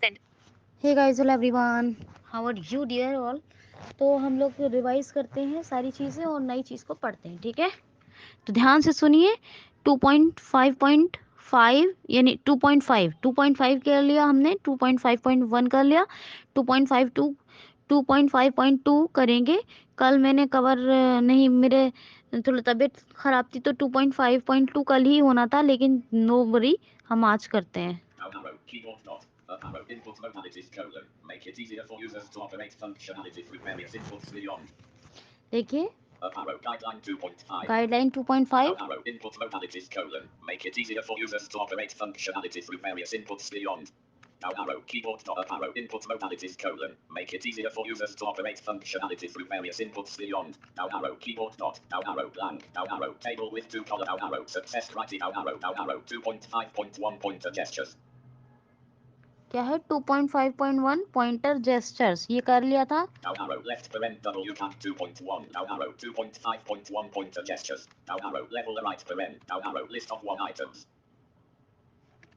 Send. Hey guys, hello everyone, how are you dear all. तो हम लोग revise करते हैं सारी चीज़ें और नई चीज़ को पढ़ते हैं, ठीक है। तो ध्यान से सुनिए। 2.5.5 यानी 2.5 कर लिया हमने, 2.5.1 कर लिया, 2.52 2.5.2 करेंगे। कल मैंने कवर नहीं, मेरे थोड़ी तबीयत ख़राब थी तो 2.5.2 कल ही होना था, लेकिन नो वरी, हम आज करते हैं। देखिए गाइडलाइन 2.5 क्या है। 2.5.1 पॉइंटर जेस्चर्स, ये कर लिया था।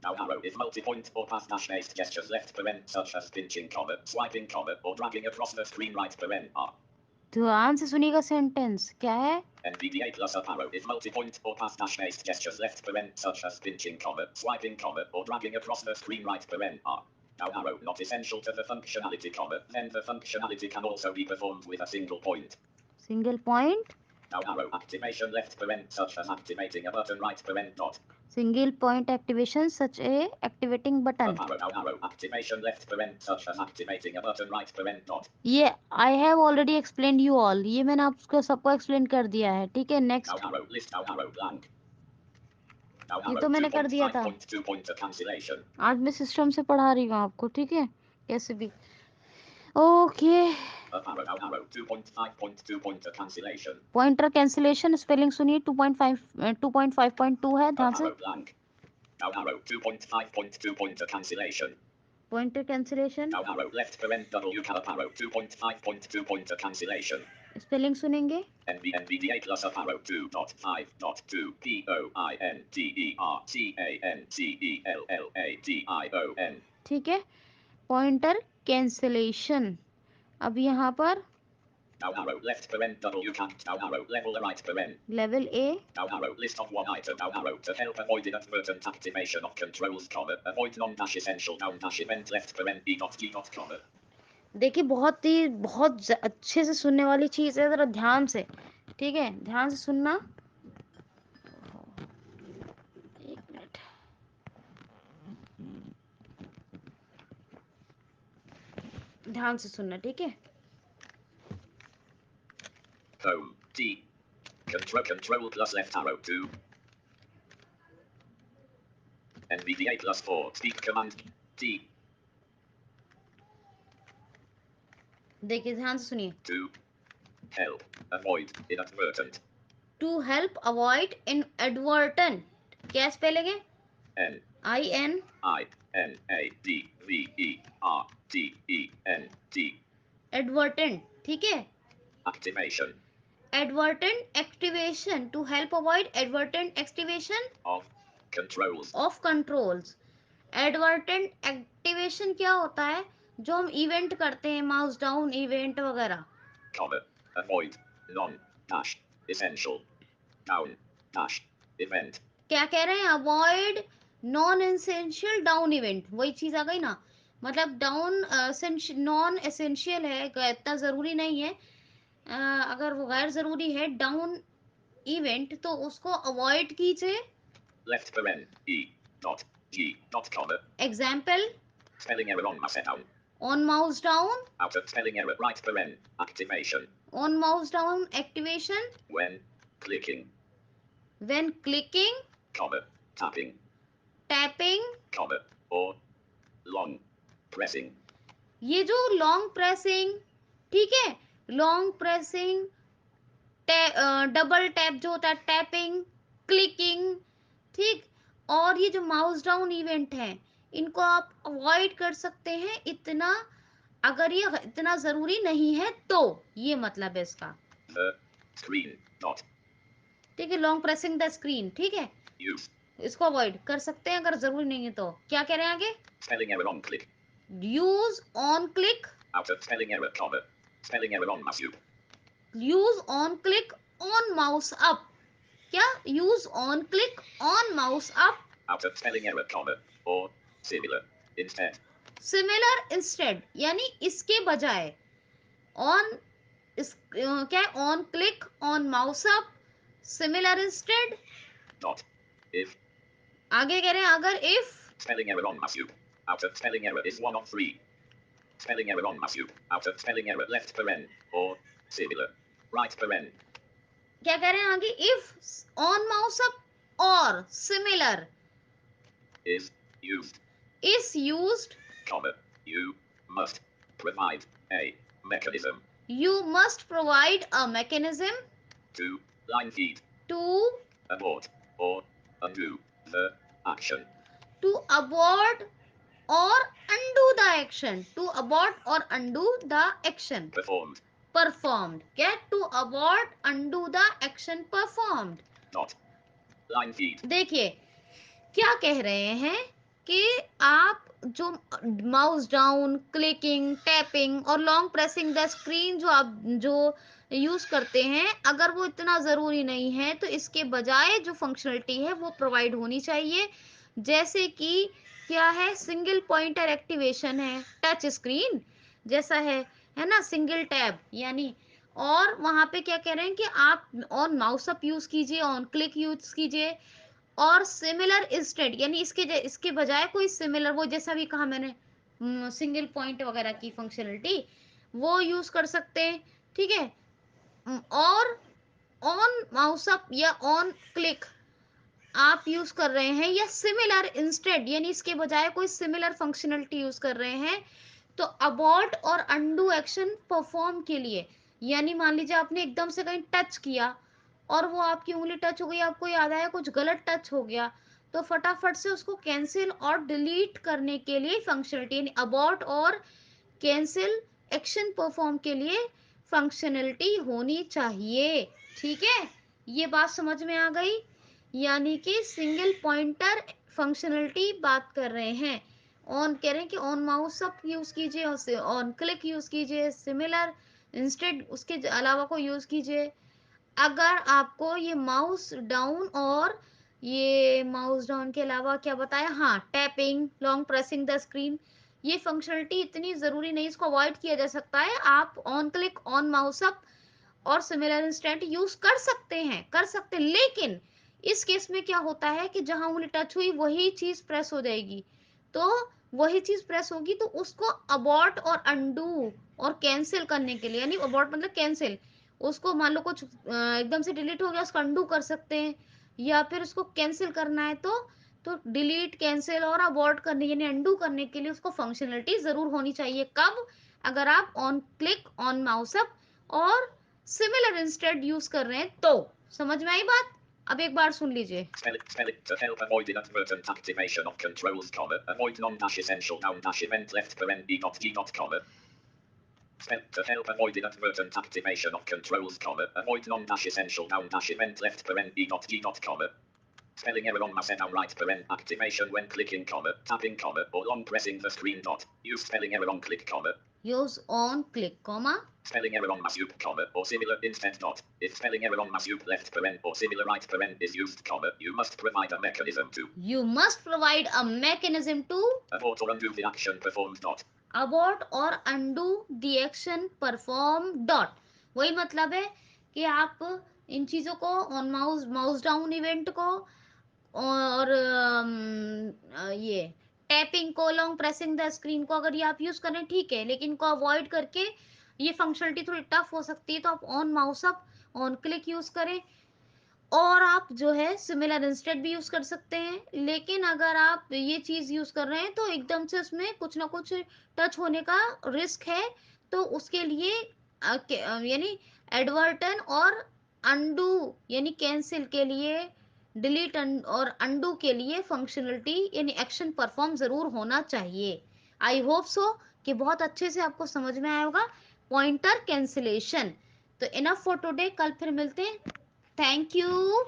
Down arrow is multi-point or pass dash based gestures left paren such as pinching comma, swiping comma, or dragging across the screen right paren are. ध्यान से सुनिएगा, सेंटेंस क्या है। NVDA plus up arrow is multi-point or pass dash based gestures left paren such as pinching comma, swiping comma, or dragging across the screen right paren are. Down arrow not essential to the functionality comma, then the functionality can also be performed with a single point. Single point. Down arrow activation left paren such as activating a button right paren dot. Single point activation such A activating button. Down arrow activation left paren such as activating a button right paren dot. ये I have already explain you all, ये मैंने आपको सबको explain कर दिया है, ठीक है। Next, Down arrow list down arrow blank. Down ये arrow तो मैंने कर दिया था। 2.5.2 pointer cancellation. आज मैं सिस्टम से पढ़ा रही हूँ आपको, ठीक है, कैसे भी। Okay. Up arrow down arrow 2.5.2 pointer cancellation. Pointer cancellation spelling सुनिए। 2.5.2 है, ध्यान Up से। arrow blank. Down arrow 2.5.2 pointer cancellation. Pointer cancellation Down arrow left paren W up arrow 2.5.2 pointer cancellation. Spelling सुनेंगे। NVDA plus up arrow 2.5.2 POINTERCANCELLATION. ठीक है, pointer cancellation. अब यहाँ पर Down arrow left paren W count. Down arrow level right paren. Level A. Down arrow list of one item. Down arrow to help avoid inadvertent activation of controls comma. Avoid non-dash essential down dash event left paren E dot G dot comma. देखिए बहुत अच्छे से सुनने वाली चीज़ है, ज़रा ध्यान से, ठीक है, ध्यान से सुनना। एक मिनट, ध्यान से सुनना, ठीक है। Home D. Control plus left arrow 2. NVDA plus 4. Speak command D. देखिए ध्यान से सुनिए। To help avoid inadvertent. To help avoid inadvertent, क्या स्पेलिंग है। N INADVERTENT. एडवर्टेंट, ठीक है। Activation advertent activation, to help avoid advertent activation of controls. Of controls. Advertent activation क्या होता है, जो हम इवेंट करते हैं, माउस डाउन इवेंट वगैरह। Comma. Avoid non dash essential down dash event. क्या कह रहे हैं, avoid non essential down event, वही चीज आ गई ना। मतलब डाउन नॉन एसेंशियल है, इतना जरूरी नहीं है। अगर वो गैर जरूरी है डाउन इवेंट, तो उसको अवॉइड कीजिए। Left paren E dot G dot comma. Example, Spelling error on mouse down. On mouse down, Out of spelling error right paren. Activation on mouse down activation, when clicking when clicking, comma tapping tapping. comma or long pressing. ये जो long pressing, ठीक है, long pressing, double tap जो होता है, tapping, clicking, ठीक। और ये जो माउस डाउन इवेंट है, इनको आप अवॉइड कर सकते हैं इतना, अगर ये इतना जरूरी नहीं है तो, ये मतलब है इसका, The screen dot ठीक है। लॉन्ग प्रेसिंग द स्क्रीन, ठीक है, use. इसको अवॉइड कर सकते हैं अगर जरूरी नहीं है तो। क्या कह रहे हैं आगे। Spelling error on click. Use on click, Out of spelling error, comma. Spelling error on mouse up. Use on click on mouse up, क्या use on click on mouse up, Out of spelling error, comma. Or similar. Instead. Similar instead यानी इसके बजाय, on क्या on click on mouse up, similar instead, Not. If. आगे कह रहे हैं अगर if, Spelling error on mouse up. Out of spelling error is one of three. Spelling error on mouse up. Out of spelling error left paren. Or similar. Right paren. क्या कह रहे हैं आगे, इफ ऑन माउस अप और similar Is used. is used, Comma. You must provide a mechanism you must provide a mechanism to line feed, to abort, or undo the action abort or undo the action, to abort or undo the action performed. performed, get to abort undo the action performed. Not line feed. देखिए क्या कह रहे हैं कि आप जो mouse down, clicking, tapping और long pressing the screen जो आप जो यूज करते हैं, अगर वो इतना जरूरी नहीं है तो इसके बजाय जो फंक्शनलिटी है वो प्रोवाइड होनी चाहिए, जैसे कि क्या है, सिंगल पॉइंटर एक्टिवेशन है, टच स्क्रीन जैसा है ना, सिंगल टैब यानी, और वहां पे क्या कह रहे हैं कि आप ऑन माउस अप यूज कीजिए, ऑन क्लिक यूज कीजिए, और सिमिलर इंस्टेड यानी इसके बजाय कोई सिमिलर, वो जैसा भी कहा मैंने, सिंगल पॉइंट वगैरह की फंक्शनलिटी वो यूज कर सकते हैं, ठीक है। और ऑन माउस अप या ऑन क्लिक आप यूज कर रहे हैं, या सिमिलर इंस्टेड यानी इसके बजाय कोई सिमिलर फंक्शनलिटी यूज कर रहे हैं, तो abort or undo action perform के लिए, यानी मान लीजिए आपने एकदम से कहीं टच किया और वो आपकी उंगली टच हो गई, आपको याद आया कुछ गलत टच हो गया, तो फटाफट से उसको कैंसिल और डिलीट करने के लिए फंक्शनलिटी, यानी अबॉर्ट और कैंसिल एक्शन परफॉर्म के लिए फंक्शनलिटी होनी चाहिए, ठीक है। ये बात समझ में आ गई, यानी कि सिंगल पॉइंटर फंक्शनलिटी बात कर रहे हैं, ऑन कह रहे हैं कि ऑन माउस अप यूज कीजिए और ऑन क्लिक यूज कीजिए, सिमिलर इंस्टेड उसके अलावा को यूज कीजिए। अगर आपको ये माउस डाउन और ये माउस डाउन के अलावा क्या बताया, हाँ tapping, long pressing the screen, ये फंक्शनलिटी इतनी जरूरी नहीं, इसको अवॉइड किया जा सकता है, आप on click on mouse up और सिमिलर इंस्टेंट यूज कर सकते हैं, लेकिन इस केस में क्या होता है कि जहां उंगली टच हुई वही चीज प्रेस हो जाएगी, तो वही चीज प्रेस होगी, तो उसको अबॉर्ट और अंडू और कैंसिल करने के लिए, यानी अबॉर्ट मतलब कैंसिल, उसको मान लो कुछ एकदम से डिलीट हो गया, उसको अंडू कर सकते हैं, या फिर उसको कैंसिल करना है तो डिलीट, कैंसिल और अबॉर्ट करने यानी अंडू करने के लिए उसको फंक्शनलिटी जरूर होनी चाहिए, कब, अगर आप on click on mouse up और सिमिलर इंस्टेड यूज कर रहे हैं तो। समझ में आई बात, अब एक बार सुन लीजिए। Spell it to help avoid inadvertent activation of controls, comma. Avoid non-essential down-event left paren e dot d dot, comma. Spell to help avoid inadvertent activation of controls, comma. Avoid non-essential down-event left paren e dot d dot, comma. Spelling error on mouse down right paren activation when clicking, comma, tapping, comma, or long pressing the screen. Dot. Use spelling error on click, comma. Use on click, comma, Spelling error on mouse up, comma, or similar instead. Dot. If spelling error on mouse up left paren or similar right paren is used, comma, you must provide a mechanism to you must provide a mechanism to abort or undo the action performed. Dot. Abort or undo the action perform dot, वही मतलब है कि आप इन चीजों को on mouse down event को और ये टैपिंग को, लॉन्ग प्रेसिंग द स्क्रीन को अगर ये आप यूज करें ठीक है, लेकिन इनको अवॉइड करके ये फंक्शनलिटी थोड़ी टफ हो सकती है, तो आप on mouse up on click use करें, और आप जो है सिमिलर इंस्टेड भी यूज कर सकते हैं, लेकिन अगर आप ये चीज यूज कर रहे हैं तो एकदम से उसमें कुछ ना कुछ टच होने का रिस्क है, तो उसके लिए यानी एडवर्टन और अनडू यानी कैंसिल के लिए, डिलीट और अनडू के लिए फंक्शनलिटी यानी एक्शन परफॉर्म जरूर होना चाहिए। आई होप सो कि बहुत अच्छे से आपको समझ में आया होगा पॉइंटर कैंसिलेशन। तो इनफ फॉर टुडे, कल फिर मिलते हैं। Thank you.